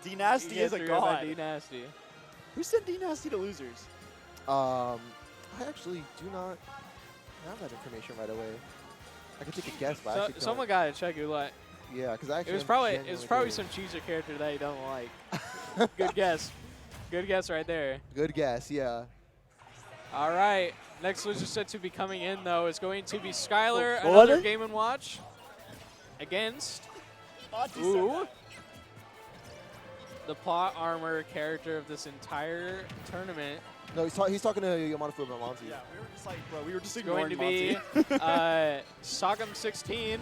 D-Nasty is a god. D-Nasty. Who sent D-Nasty to losers? I actually do not have that information right away. I could take a guess, but I actually Someone got to check your luck. Yeah, because actually It was probably some cheeser character that you don't like. Good guess. Good guess right there. Good guess, yeah. All right. Next loser set to be coming in, though, is going to be Skylar, Oh, another what? Game & Watch, against Ooh. the plot armor character of this entire tournament. No, he's talking to Yamada about Monty. Yeah, we were just like, bro, we were just Going ignoring to be Monty. Sockem16.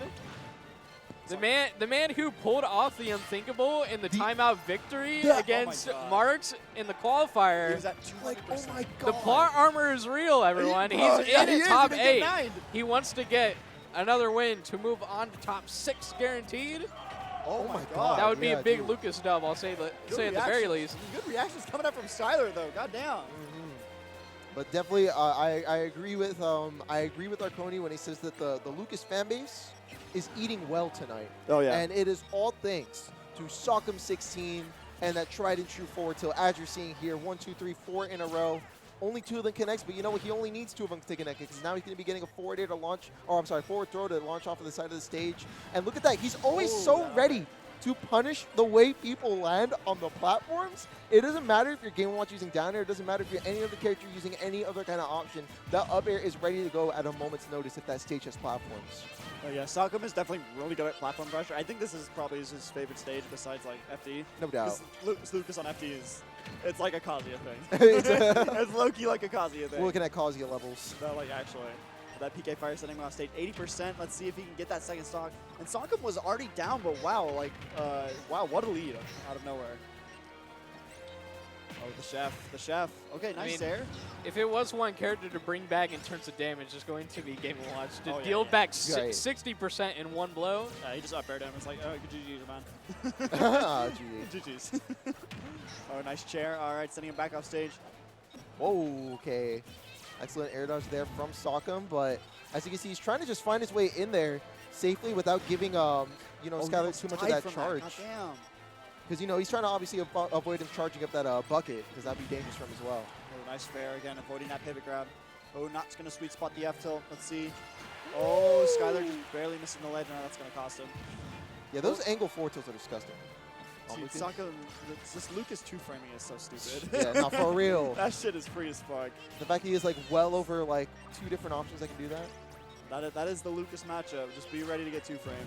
The man who pulled off the unthinkable in the timeout victory against Marks in the qualifier. He was at 200%. Like, oh my god. The plot armor is real, everyone. He's in top 8. He wants to get another win to move on to top 6 guaranteed. Oh my god. That would be yeah, a big dude. Lucas dub, I'll say at the very least. Good reactions coming up from Skylar, though. God damn. But definitely, I agree with Arconi when he says that the Lucas fan base is eating well tonight. Oh, yeah. And it is all thanks to Sockem16 and that tried and true forward tilt. As you're seeing here, 1, 2, 3, 4 in a row. Only 2 of them connects, but you know what? He only needs 2 of them to connect because now he's going to be getting a forward air to launch, or I'm sorry, forward throw to launch off of the side of the stage. And look at that. He's always ready to punish the way people land on the platforms. It doesn't matter if you're Game & Watch using down air. It doesn't matter if you're any other character using any other kind of option. That up air is ready to go at a moment's notice if that stage has platforms. Oh, yeah, Sockem is definitely really good at platform pressure. I think this is probably his favorite stage besides, like, FD. No doubt. Lucas on FD is, it's like a Kazuya thing. It's low-key like a Kazuya thing. We're looking at Kazuya levels. But, like, actually. That PK Fire setting him off stage 80%. Let's see if he can get that second stock. And Sockem was already down, but wow, like, wow, what a lead out of nowhere. Oh, the chef. Okay, nice air. If it was one character to bring back in terms of damage, it's going to be Game & Watch. To deal back 60% in one blow. Yeah, he just up aired him. It's like, oh, good GG's, man. GG's. Oh, nice chair. All right, sending him back off stage. Whoa, okay. Excellent air dodge there from Sockem, but as you can see, he's trying to just find his way in there safely without giving, Skylar too much of that charge. Because, he's trying to obviously avoid him charging up that bucket, because that'd be dangerous for him as well. Oh, nice fair again, avoiding that pivot grab. Oh, not going to sweet spot the F tilt. Let's see. Oh, Skylar just barely missing the ledge. Now that's going to cost him. Yeah, those angle forward tilts are disgusting. Dude, Sockem, this Lucas 2-framing is so stupid. Yeah, no, for real. That shit is free as fuck. The fact he is like well over like 2 different options that can do that. That is the Lucas matchup. Just be ready to get 2-framed.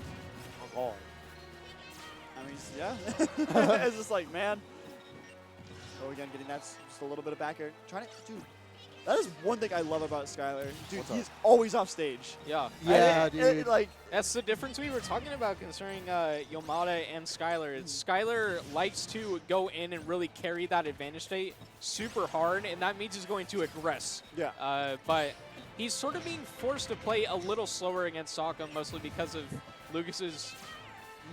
Oh. I mean, yeah. It's just like, man. Oh, again, getting that just a little bit of back air. Dude, that is one thing I love about Skylar. Dude, he's always off stage. Yeah. Yeah, dude. That's the difference we were talking about concerning Yamada and Skylar. Skylar likes to go in and really carry that advantage state super hard, and that means he's going to aggress. Yeah. But he's sort of being forced to play a little slower against Sockem, mostly because of Lucas's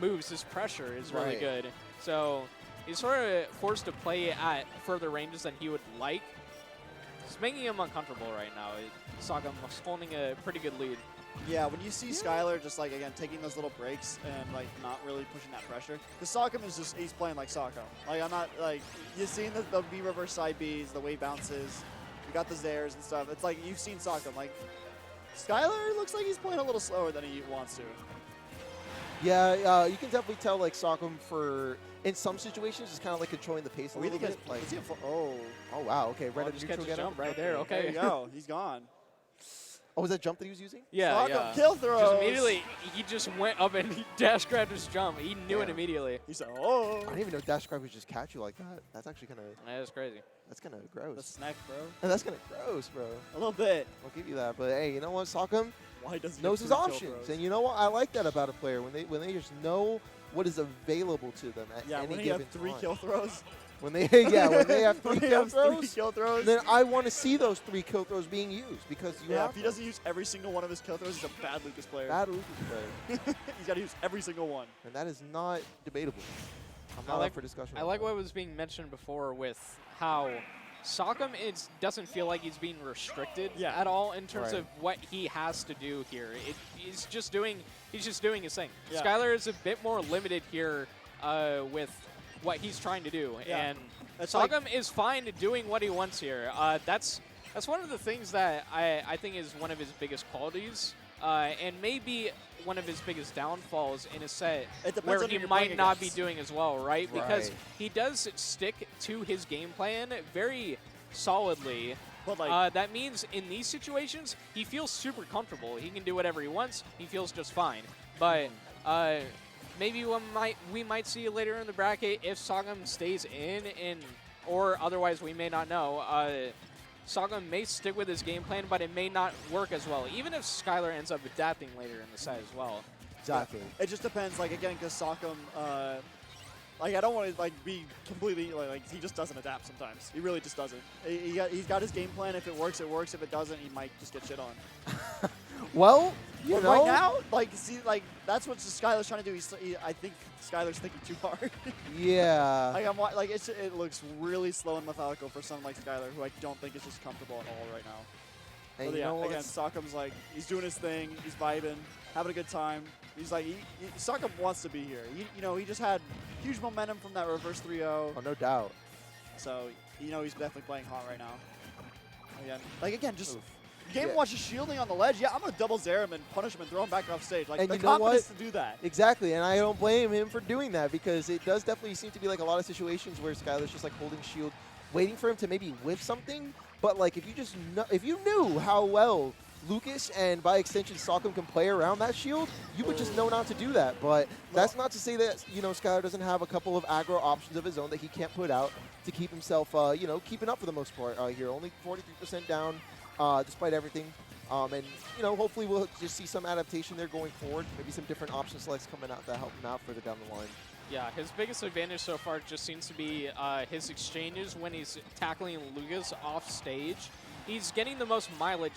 moves. His pressure is really good. So he's sort of forced to play at further ranges than he would like. It's making him uncomfortable right now. Sockem holding a pretty good lead. Yeah, when you see Skylar just, like, again, taking those little breaks and, like, not really pushing that pressure. Because Sockem is just, he's playing like Sockem. Like, I'm not, like, you've seen the B reverse side Bs, the way bounces. You got the Zairs and stuff. It's like, you've seen Sockem. Like, Skylar looks like he's playing a little slower than he wants to. Yeah, you can definitely tell, like, Sockem in some situations, is kind of like controlling the pace a little bit. Like, oh, wow, okay, red just catch a jump right there, okay. There you go, he's gone. Oh, was that jump that he was using? Yeah, Sockem kill throws. Just immediately, he just went up and he dash grabbed his jump. He knew it immediately. He said, oh. I didn't even know dash grab would just catch you like that. That's actually kind of... That is crazy. That's kind of gross. The snack, bro. That's kind of gross, bro. A little bit. I'll give you that. But, hey, you know what? Sockem knows his options. options. And you know what? I like that about a player. When they just know what is available to them at any given time. When they have 3 kill throws. When they have 3 kill throws, then I want to see those 3 kill throws being used because if he doesn't use every single one of his kill throws, he's a bad Lucas player. Bad Lucas player. He's got to use every single one. And that is not debatable. I'm not up for discussion. I like what was being mentioned before with how Sockem doesn't feel like he's being restricted at all in terms of what he has to do here. He's just doing his thing. Skylar is a bit more limited here with what he's trying to do. Yeah. And It's like- Sockem is fine doing what he wants here. That's one of the things that I think is one of his biggest qualities, and maybe one of his biggest downfalls in a set It depends where on he who you're might playing not be against. doing as well, right? Because Right. he does stick to his game plan very solidly. But like, That means in these situations, he feels super comfortable. He can do whatever he wants. He feels just fine. But maybe we might see later in the bracket if Sockem stays in, or otherwise we may not know. Sockem may stick with his game plan, but it may not work as well. Even if Skylar ends up adapting later in the set as well. Exactly. it just depends. Like again, because Sockem, like I don't want to like be completely like he just doesn't adapt sometimes. He really just doesn't. He's got his game plan. If it works, it works. If it doesn't, he might just get shit on. Well, you But know. right now, like see, like that's what Skylar's trying to do. I think Skylar's thinking too hard. Yeah. like it looks really slow and methodical for someone like Skylar, who I don't think is just comfortable at all right now. And But you yeah, know again, what's- Sockem's like he's doing his thing, he's vibing, having a good time. He's like Sockem wants to be here. He just had huge momentum from that reverse 3-0. Oh, no doubt. So he's definitely playing hot right now. Again, just Oof. Game Yeah. Watch is shielding on the ledge. Yeah, I'm gonna double zare him and punish him and throw him back off stage. Like And the you know what? confidence to do that. Exactly, and I don't blame him for doing that because it does definitely seem to be like a lot of situations where Skylar's just like holding shield, waiting for him to maybe whiff something. But like if you knew how well Lucas and by extension Sockem can play around that shield, you would just know not to do that. But that's not to say that Skylar doesn't have a couple of aggro options of his own that he can't put out to keep himself keeping up for the most part here. Only 43% down despite everything. And hopefully we'll just see some adaptation there going forward. Maybe some different option selects coming out that help him out further down the line. Yeah, his biggest advantage so far just seems to be his exchanges when he's tackling Lucas off stage. He's getting the most mileage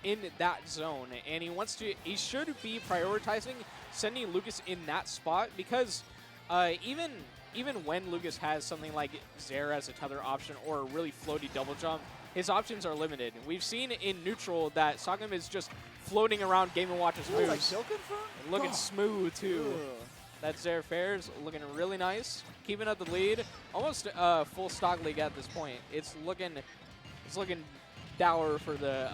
in that zone, and he should be prioritizing sending Lucas in that spot because even when Lucas has something like Zare as a tether option or a really floaty double jump, his options are limited. We've seen in neutral that Sockem is just floating around Game & Watch's Like moves. kill confirm? Looking Oh. smooth, too. Ugh. That Zare fares looking really nice. Keeping up the lead. Almost full stock league at this point. It's looking dour for the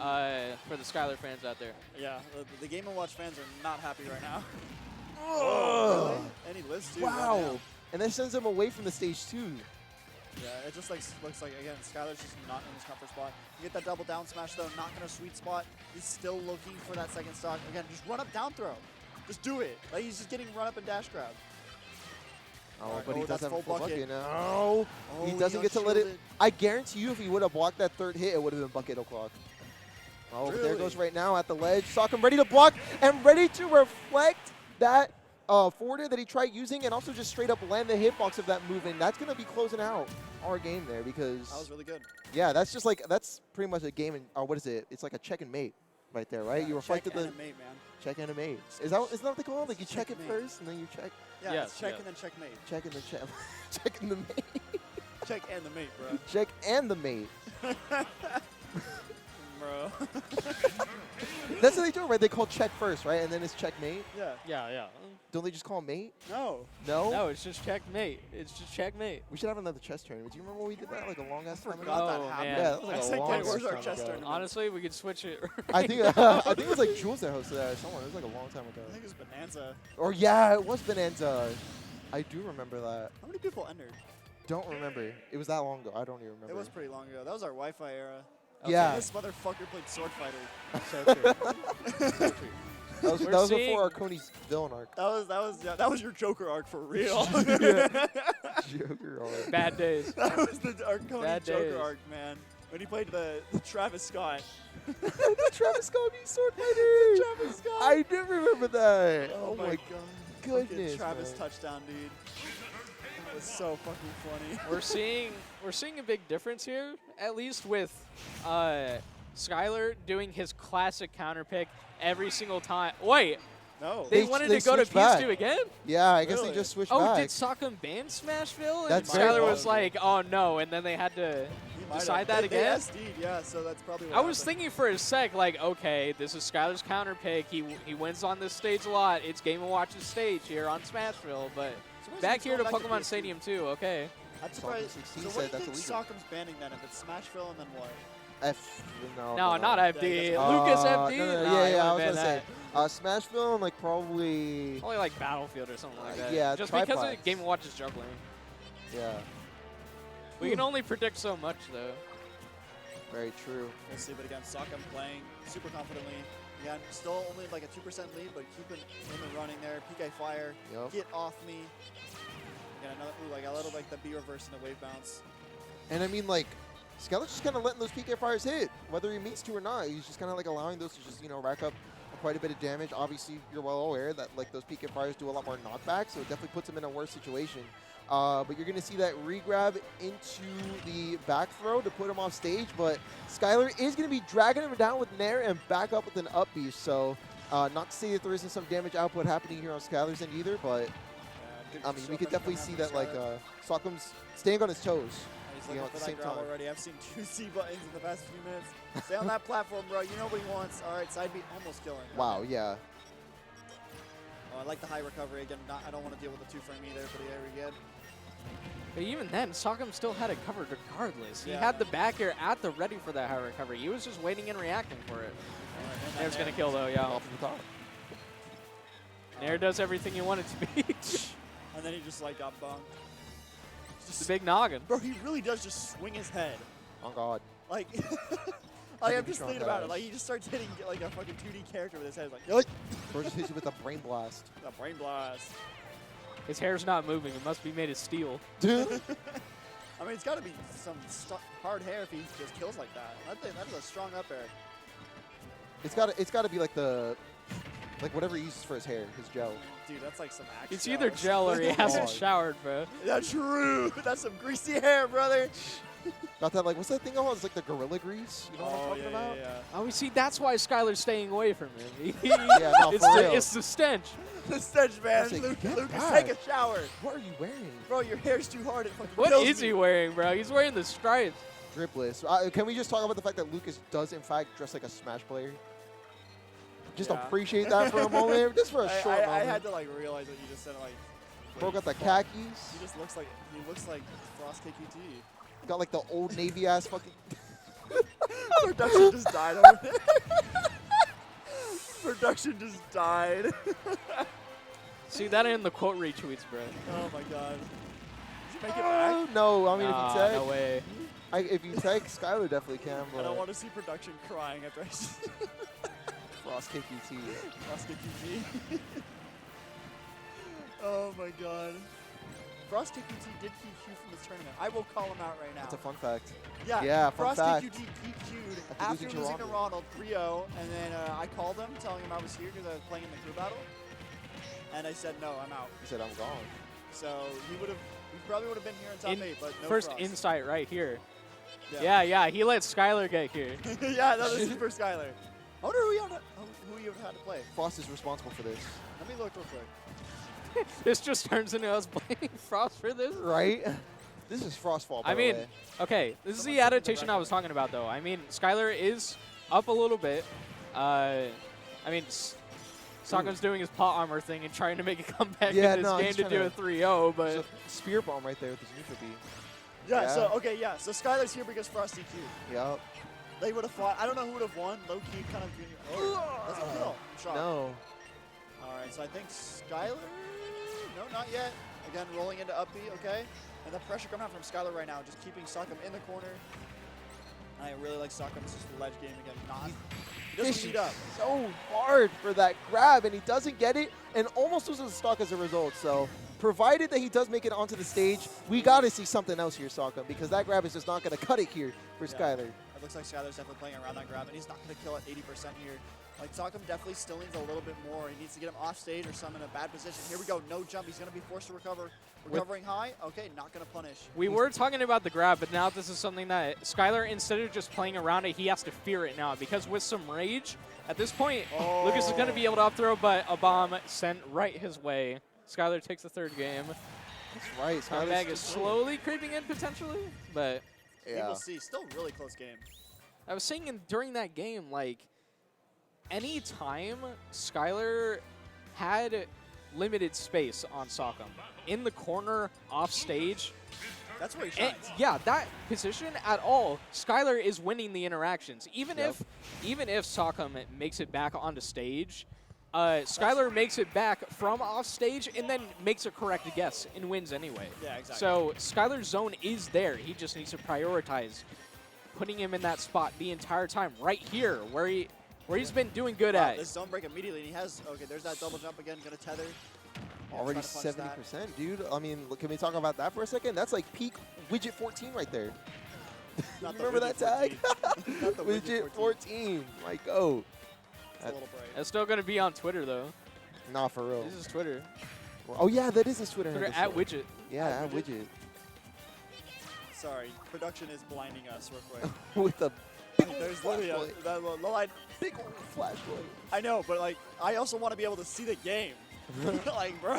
Skylar fans out there. Yeah, the Game & Watch fans are not happy right now. Oh, Really? And he lives too. wow. goddamn. And that sends him away from the stage too. Yeah, it just looks like, again, Skylar's just not in his comfort spot. You get that double down smash, though, not going to sweet spot. He's still looking for that second stock. Again, just run up down throw. Just do it. Like, he's just getting run up and dash grab. Oh, Alright, but he does that's have a full full bucket. bucket now. Oh, He doesn't get to let it. unshielded. I guarantee you if he would have blocked that third hit, it would have been bucket o'clock. Oh, but there Really? goes right now at the ledge. Sockem ready to block and ready to reflect that forwarder that he tried using and also just straight up land the hitbox of that move. And that's going to be closing out our game there because, That was really good. yeah, that's just like, that's pretty much a game. What is it? It's like a check and mate right there, right? Yeah, You reflected check the and a mate, man. check and a mate. Isn't that what they call it? Like you check it Checkmate. first and then you check. Yeah, Yes, it's check yeah. and then checkmate. Check and the check. Check and the mate. Check and the mate, bro. Check and the mate. Bro. That's what they do, right? They call check first, right? And then it's checkmate. Yeah. Yeah. Don't they just call mate? No. No? No, it's just checkmate. It's just checkmate. We should have another chess tournament. Do you remember when we did that like a long ass time ago? Forgot that Oh, happened. man. Yeah, that was like I a said, long "Wait, where's ass our time chess ago. tournament?" Honestly, we could switch it. I think it was like Jules that hosted that or someone. It was like a long time ago. I think it was Bonanza. Or yeah, it was Bonanza. I do remember that. How many people entered? Don't remember. It was that long ago. I don't even remember. It was pretty long ago. That was our Wi-Fi era. Yeah. This motherfucker played Sword Fighter. So true. That was We're before seeing- Arconi's villain arc. That was your Joker arc for real. Yeah. Joker arc. Bad days. That was the Arconi Bad Joker days. arc, man. When he played the Travis Scott. The Travis Scott being sword fighter. Travis Scott. I do remember that. Oh my god. goodness, Fucking Travis man. touchdown, dude. That was so fucking funny. We're seeing a big difference here, at least with Skylar doing his classic counter pick every single time. Wait, No. they They wanted they to go to switched back. PS2 again? Yeah, I guess Really? they just switched Oh, back. did Sockem ban Smashville? And That's very Skylar was possible. like, oh no, and then they had to He might decide have. that They again? SD'd, yeah, so that's probably what I was happened. thinking for a sec, like, okay, this is Skylar's counter pick. He wins on this stage a lot. It's Game & Watch's stage here on Smashville, but So back here to going back Pokemon PS2. Stadium too. Okay. I'm surprised. Sockem16 So what said do you that's think illegal. Sockem's banning then? If it's Smashville and then what? No, not FD. Yeah, Lucas No, FD. no, Nah, yeah, I it was would've gonna been say that. Smashville and like probably Probably like Battlefield or something like that. yeah, Just because Triplex. of Game & Watch is juggling. yeah. We can only predict so much though. Very true. We'll see, but again, Sockem playing super confidently. Again, still only like a 2% lead, but keeping in the running there. PK Fire, Yep. get off me. Again, another, ooh, like a little like the B reverse and the wave bounce. And I mean, like, Skylar's just kind of letting those PK fires hit, whether he means to or not. He's just kind of like allowing those to just, you know, rack up quite a bit of damage. Obviously, you're well aware that like those PK fires do a lot more knockback, so it definitely puts him in a worse situation. But you're going to see that regrab into the back throw to put him off stage, but Skylar is going to be dragging him down with Nair and back up with an up B. So not to say that there isn't some damage output happening here on Skylar's end either, but I mean, we could definitely see that like Sockem's staying on his toes. He's you know, looking at for the that same grab time. already. I've seen 2 C buttons in the past few minutes. Stay on that platform, bro. You know what he wants. All right, side B almost killing. Wow, yeah. Oh, I like the high recovery. Again, I don't want to deal with the 2-frame either, but yeah, we good. But even then, Sockem still had it covered regardless. He Yeah. had the back air at the ready for that high recovery. He was just waiting and reacting for it. All right, and Nair's that gonna Nair. kill though, yeah. Off the top. Nair does everything you want it to be. And then he just like got bunked. It's a big noggin. Bro, he really does just swing his head. Oh, God. Like, Like I'm a just strong thinking about it. dash. Like, he just starts hitting like a fucking 2D character with his head. Like, Bro just hits you with a brain blast. the brain blast. His hair's not moving. It must be made of steel. Dude. I mean, it's got to be some hard hair if he just kills like that. That is a strong up air. It's got to be like like whatever he uses for his hair, his gel. Dude, that's like some axe. It's either gel or he hasn't God. showered, bro. That's true. That's some greasy hair, brother. Got that, like, what's that thing called? It's like the Gorilla Grease. You know what I'm talking about? Yeah. Oh, we see. That's why Skylar's staying away from him. Yeah, no, it's, for the, real. it's the stench. The stench, man. It's like, Lucas, get back. take a shower. What are you wearing? Bro, your hair's too hard. It fucking What kills is me. he wearing, bro? He's wearing the stripes. Dripless. Can we just talk about the fact that Lucas does, in fact, dress like a Smash player? Just Yeah. appreciate that for a moment. Just for a short I moment. had to like realize what you just said. Like, Bro wait, got the fuck. khakis. He looks like Frost KQT. Got like the old Navy ass fucking. Production just died over there. Production just died. See that in the quote retweets, bro. Oh my god. Did you make it back? No, I mean Nah, if you tag, no way. if you tag, Skylar definitely can. I But don't want to see production crying after I see Frost KQT. Frost KQT. Oh my god. Frost KQT did DQ from this tournament. I will call him out right now. That's a fun fact. Yeah, Yeah, fun Frost fact. KQT DQ'd After after losing to losing to Ronald 3-0, and then I called him telling him I was here because I was playing in the crew battle. And I said, no, I'm out. He said I'm gone. So he probably would have been here in top 8, but no First Frost. insight right here. Yeah. Yeah, he let Skylar get here. Yeah, that was super Skylar. I wonder who you had to play. Frost is responsible for this, Let me look real quick. This just turns into us playing Frost for this. right? This is Frost's fault. By I the mean, way. okay, this is Someone the send me the adaptation I record. was talking about, though. I mean, Skylar is up a little bit. I mean, Sockem's doing his pot armor thing and trying to make a comeback Yeah, in this no, game he's to do trying a to- 3-0, but There's a spear bomb right there with his neutral B. Yeah, Yeah. so, okay, yeah. So Skylar's here because Frost DQ'd. Yup. They would have fought. I don't know who would have won. Low-key kind of junior. Oh, that's a kill. I'm shocked. No. All right, so I think Skylar. No, not yet. Again, rolling into up B, okay? And the pressure coming out from Skylar right now, just keeping Sockem in the corner. I really like Sockem's just ledge game again. He doesn't Fishing lead up. so hard for that grab, and he doesn't get it, and almost loses the stock as a result. So, provided that he does make it onto the stage, we got to see something else here, Sockem, because that grab is just not going to cut it here for Yeah. Skylar. It looks like Skylar's definitely playing around that grab, and he's not going to kill at 80% here. Like, Sockem definitely still needs a little bit more. He needs to get him off stage or some in a bad position. Here we go, no jump. He's going to be forced to recover. Recovering high. Okay, not going to punish. we were talking about the grab, but now this is something that Skylar, instead of just playing around it, he has to fear it now, because with some rage, at this point, Lucas is going to be able to up throw, but a bomb sent right his way. Skylar takes the third game. That's right. Comeback Skylar's is slowly creeping in potentially, but We Yeah. will see. Still really close game. I was saying during that game, like, any time Skylar had limited space on Sockem. In the corner, off stage. That's where he And shines. yeah, that position at all, Skylar is winning the interactions. Even if Sockem makes it back onto stage, Skylar makes it back from off stage and then makes a correct guess and wins anyway. Yeah, exactly. So Skylar's zone is there. He just needs to prioritize putting him in that spot the entire time, right here, where he's been doing good at. This zone break immediately, and he has, okay, there's that double jump again, gonna tether. Already Trying to punch 70%, dude. I mean, can we talk about that for a second? That's like peak widget 14 right there. Not the Remember that widget tag? 14. Not the Widget 14. My goat. It's a little bright. That's still going to be on Twitter, though. Nah, for real. This is Twitter. Oh, yeah, that is his Twitter Twitter handle. at Widget. Yeah, At at widget. Sorry, production is blinding us real quick. With a big old There's literally flashlight. that little line. Big old flashlight. I know, but like, I also want to be able to see the game. Like, bro.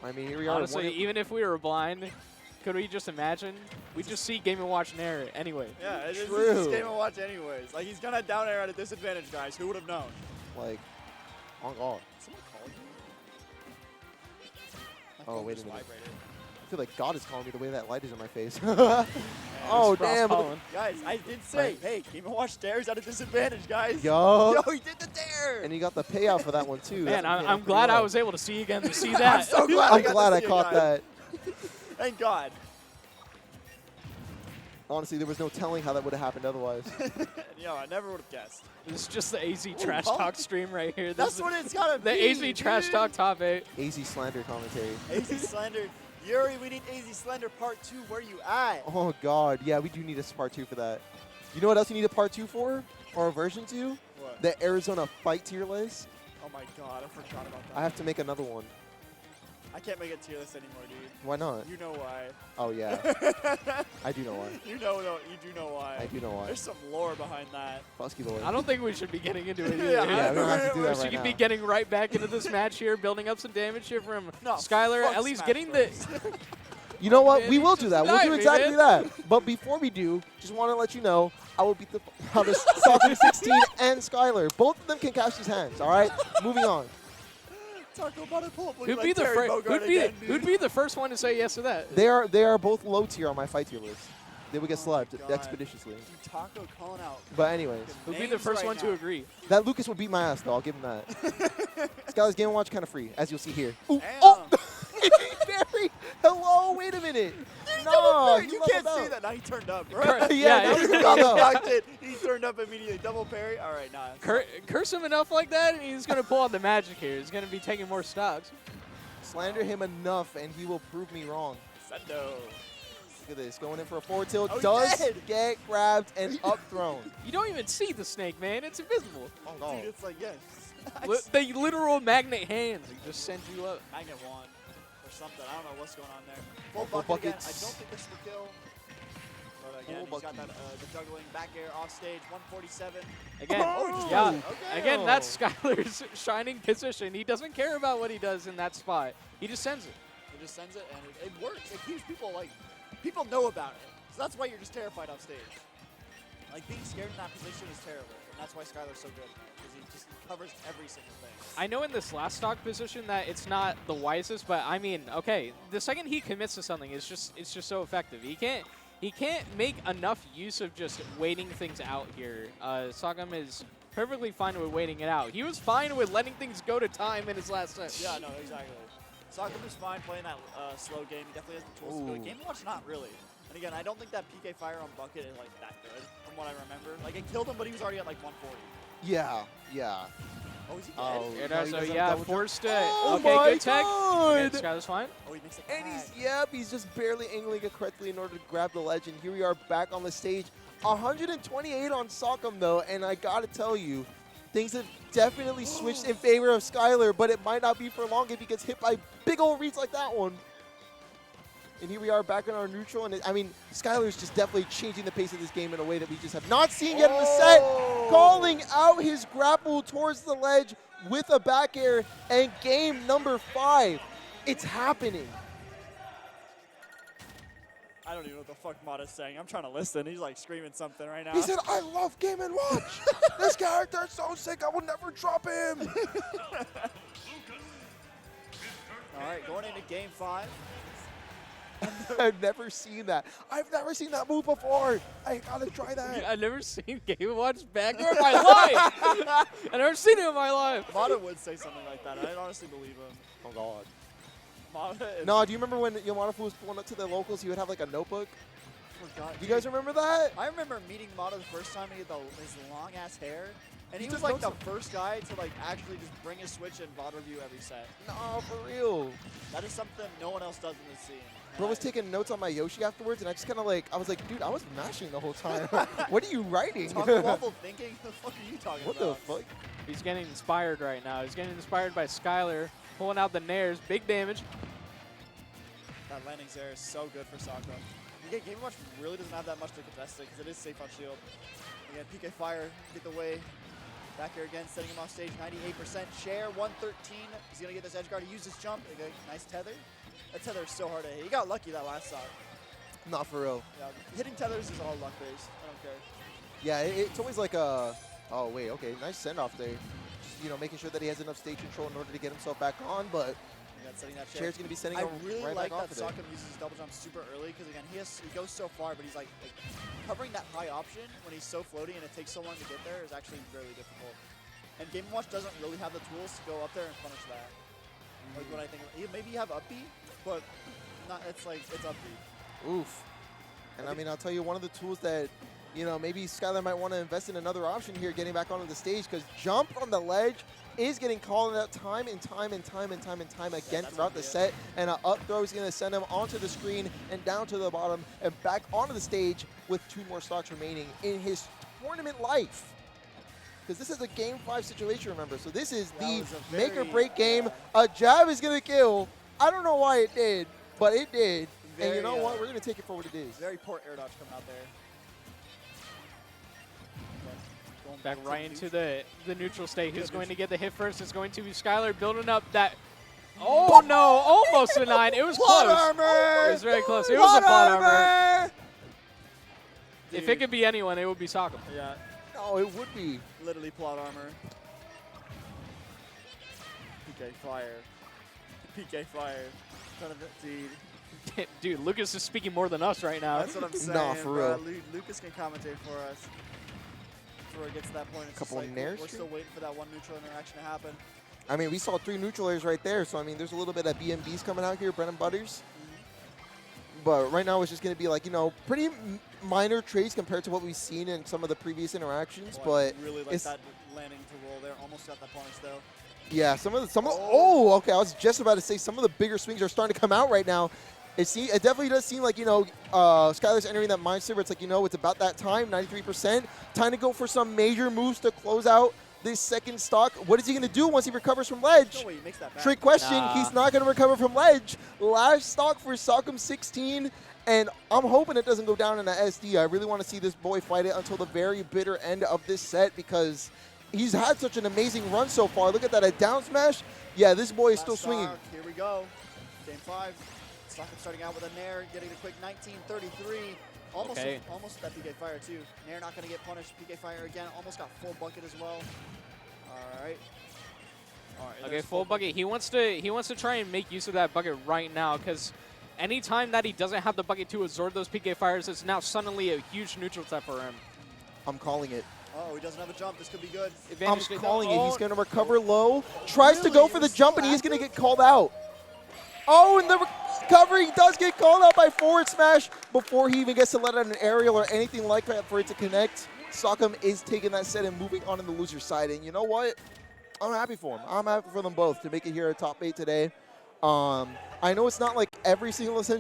I mean, here we are. Honestly, even if we were blind, could we just imagine? We'd just see Game & Watch Nair anyway. Yeah, it is True. this game and watch anyways. Like, he's gonna down air at a disadvantage, guys. Who would have known? like, on God. Someone called you? My Oh, phone wait a just minute. vibrated. I feel like God is calling me the way that light is on my face. It's Oh, Frost damn. Pollen. Guys, I did say, Right. hey, Game and Watch Dare's at a disadvantage, guys. Yo. Yo, he did the dare. And you got the payout for that one, too. Man, That's paid I'm off glad pretty I well. was able to see again to see I'm that. so glad I'm got to glad I see it, caught guys. that. Thank God. Honestly, there was no telling how that would have happened otherwise. Yo, I never would have guessed. This is just the AZ Trash huh? Talk stream right here. This That's is what it's gotta the be. AZ Trash dude. Talk top 8. AZ slander commentary. AZ Slender. Yuri, we need AZ Slender Part 2. Where you at? Oh, God. Yeah, we do need a part 2 for that. You know what else you need a part 2 for? Or a version 2? What? The Arizona fight tier list. Oh my God, I forgot about that. I have to make another one. I can't make a tier list anymore, dude. Why not? You know why. Oh, yeah. I do know why. You know, no, you do know why. I do know why. There's some lore behind that. Fusky Lord. I don't think we should be getting into it either. Yeah, we don't have to do We that should right be now. getting right back into this match here, building up some damage here from No, Skylar. fuck At least Smash getting Bros. the... You know what? Man, We you will just do that. We'll died do me, exactly man. that. But before we do, just want to let you know, I will beat the out of Soccer16 and Skylar. Both of them can catch his hands. All right. Moving on. Talk about it. Pull up Who'd be the first? Who'd be the first one to say yes to that? They are both low tier on my fight tier list. They would get Oh my slugged God. expeditiously. Dude, Taco calling out. But anyways, Who'd be the Names first right one to now. agree? that Lucas would beat my ass though. I'll give him that. Skylar's Game & Watch kind of free, as you'll see here. Ooh, Damn. oh, Barry. Hello. Wait a minute. No, you can't see that. Now he turned up, bro. Cur- Yeah, Yeah, now he- he's got though. Knocked it. He turned up immediately. Double parry. All right, nah. Curse him enough like that, and he's gonna pull out the magic here. He's gonna be taking more stocks. Slander him enough, and he will prove me wrong. Sendo. Look at this, going in for a forward tilt. Oh, he Does did. get grabbed and up thrown. You don't even see the snake, man. It's invisible. Oh, Dude, it's like, yes. The literal magnet hands. He just send you up. Magnet wand or something. I don't know what's going on there. Full Full bucket again. I buckets. don't think this will kill. But again, Full he's got that the juggling back air off stage. 147. Again, Oh, yeah. okay. Again, that's Skylar's shining position. He doesn't care about what he does in that spot. He just sends it. He just sends it, and it works. It keeps people, like, people know about it. So that's why you're just terrified off stage. Like, being scared in that position is terrible. And that's why Skylar's so good. Because he just covers every single thing. I know in this last stock position that it's not the wisest, but I mean, okay, the second he commits to something, it's just so effective. He can't make enough use of just waiting things out here. Sockem is perfectly fine with waiting it out. He was fine with letting things go to time in his last set. Yeah, no, exactly. Sockem is fine playing that slow game. He definitely has the tools to do it. Ooh. Game Watch, not really. And again, I don't think that PK fire on bucket is like that good from what I remember. Like, it killed him, but he was already at like 140. Yeah, yeah. Oh, is he dead? Oh, It no, does, he so doesn't yeah, double jump. forced it. Oh Okay, my good tag. God. Okay, Skylar's fine. Oh, he makes a And tag. he's just barely angling it correctly in order to grab the ledge. And here we are back on the stage. 128 on Sockem though, and I gotta tell you, things have definitely switched in favor of Skylar, but it might not be for long if he gets hit by big old reads like that one. And here we are back in our neutral, and I mean, Skylar's just definitely changing the pace of this game in a way that we just have not seen yet in the set. Calling out his grapple towards the ledge with a back air, and game number 5. It's happening. I don't even know what the fuck Mata's saying. I'm trying to listen. He's like screaming something right now. He said, I love Game & Watch. This character is so sick, I will never drop him. All right, going into game 5. I've never seen that. I've never seen that move before. I gotta try that. I've never seen Game & Watch backdoor in my life. I've never seen it in my life. Mata would say something like that. I honestly believe him. Oh, God. Mata is No, do you remember when Yamada was pulling up to the locals, he would have like a notebook? forgot. Do you guys remember that? I remember meeting Mata the first time. He had his long ass hair, and he He was took like the notes first guy to like actually just bring his Switch and VOD review every set. No, for real. That is something no one else does in this scene. Bro was taking notes on my Yoshi afterwards, and I just kind of like, I was like, dude, I was mashing the whole time. What are you writing? Talking waffle thinking? The fuck are you talking What about? the fuck? He's getting inspired right now. He's getting inspired by Skylar, pulling out the nairs. Big damage. That landings there is so good for Soccer. Again, Game & Watch really doesn't have that much to contest it because it is safe on shield. Again, PK Fire, get the way. Back here again, setting him off stage, 98% share, 113. He's going to get this edge guard to use his jump. Okay, nice tether. That tether is so hard to hit. He got lucky that last shot. Not for real. Yeah, hitting tethers is all luck based. I don't care. Yeah, it's always like a, oh wait, okay, nice send off there. Just, you know, making sure that he has enough stage control in order to get himself back on, but Again, setting that Chair's gonna be sending I him really right like back that off of it. Sockem uses his double jump super early because again, he goes so far, but he's like covering that high option when he's so floaty and it takes so long to get there is actually really difficult. And Game & Watch doesn't really have the tools to go up there and punish that. Like what I think, maybe you have up B, but not. It's like it's up B. Oof. And I mean, I'll tell you, one of the tools that, you know, maybe Skylar might want to invest in another option here, getting back onto the stage, because jump on the ledge is getting called out time and time again throughout the set. And an up throw is going to send him onto the screen and down to the bottom and back onto the stage with 2 more stocks remaining in his tournament life. Because this is a Game 5 situation, remember. So this is the make or break game. A jab is going to kill. I don't know why it did, but it did. And you know what? We're going to take it for what it is. Very poor air dodge coming out there. Going Back to right into the neutral state. Who's Good going to neutral. get the hit first? It's going to be Skylar building up that. Oh no! Almost a 9. It was Plot close. armor! It was very close. It was a plot armor. If Dude. it could be anyone, it would be Sockem. Yeah, No, it would be. literally plot armor. PK Fire. PK Fire. Son of a dude. Dude, Lucas is speaking more than us right now. That's what I'm saying. Nah, for bro. real. Lucas can commentate for us. Before it gets to that point, it's Couple just like nair we're still streak? waiting for that one neutral interaction to happen. I mean, we saw 3 neutral airs right there, so I mean, there's a little bit of BMBs coming out here, bread and butters. But right now, it's just going to be like, you know, pretty minor trades compared to what we've seen in some of the previous interactions. Oh, I But really like it's, that landing to roll there. Almost got that punish though. yeah, oh, okay, I was just about to say some of the bigger swings are starting to come out right now. It definitely does seem like, you know, Skylar's entering that mindset where it's like, you know, it's about that time, 93%. Time to go for some major moves to close out this second stock. What is he going to do once he recovers from ledge? No way he makes that back. Trick question, Nah. he's not going to recover from ledge. Last stock for Sockem16, and I'm hoping it doesn't go down in the SD. I really want to see this boy fight it until the very bitter end of this set because he's had such an amazing run so far. Look at that, a down smash. Yeah, this boy is Last still swinging. stock. Here we go. Game 5. Sockem starting out with a Nair, getting a quick 19-33. Almost, Okay. almost that PK Fire too. Nair not going to get punished. PK Fire again. Almost got full bucket as well. All right. All right. Okay, there's full bucket. He wants to try and make use of that bucket right now because anytime that he doesn't have the bucket to absorb those PK fires, it's now suddenly a huge neutral set for him. I'm calling it. Oh, he doesn't have a jump. This could be good. Advantage I'm to- calling it. oh, He's going to recover low. Tries to Really? go for It the was jump, still and he's going to active? get called out. Oh, and the recovery does get called out by forward smash before he even gets to let out an aerial or anything like that for it to connect. Sockem is taking that set and moving on to the loser side. And you know what? I'm happy for him. I'm happy for them both to make it here at top 8 today. I know it's not like every single Ascension